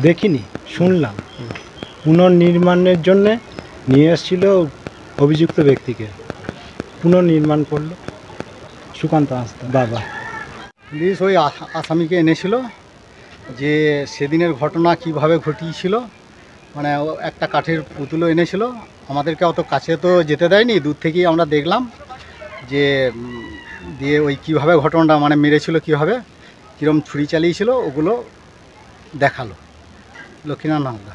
দেখিনি, শুনলাম পুনর্নির্মাণের জন্য নিয়ে এসেছিল অভিযুক্ত ব্যক্তিকে, পুনর্নির্মাণ করলো সুকান্ত হাঁসদা বাবা। পুলিশ ওই আসামিকে এনেছিল, যে সেদিনের ঘটনা কিভাবে ঘটিয়েছিল, মানে একটা কাঠের পুতুলও এনেছিল। আমাদেরকে অত কাছে তো যেতে দেয়নি, দূর থেকেই আমরা দেখলাম যে দিয়ে ওই কিভাবে ঘটনাটা মানে মেরেছিল, কীভাবে কীরকম ছুরি চালিয়েছিল ওগুলো দেখালো লক্ষ্মীনারায়ণ হাঁসদা।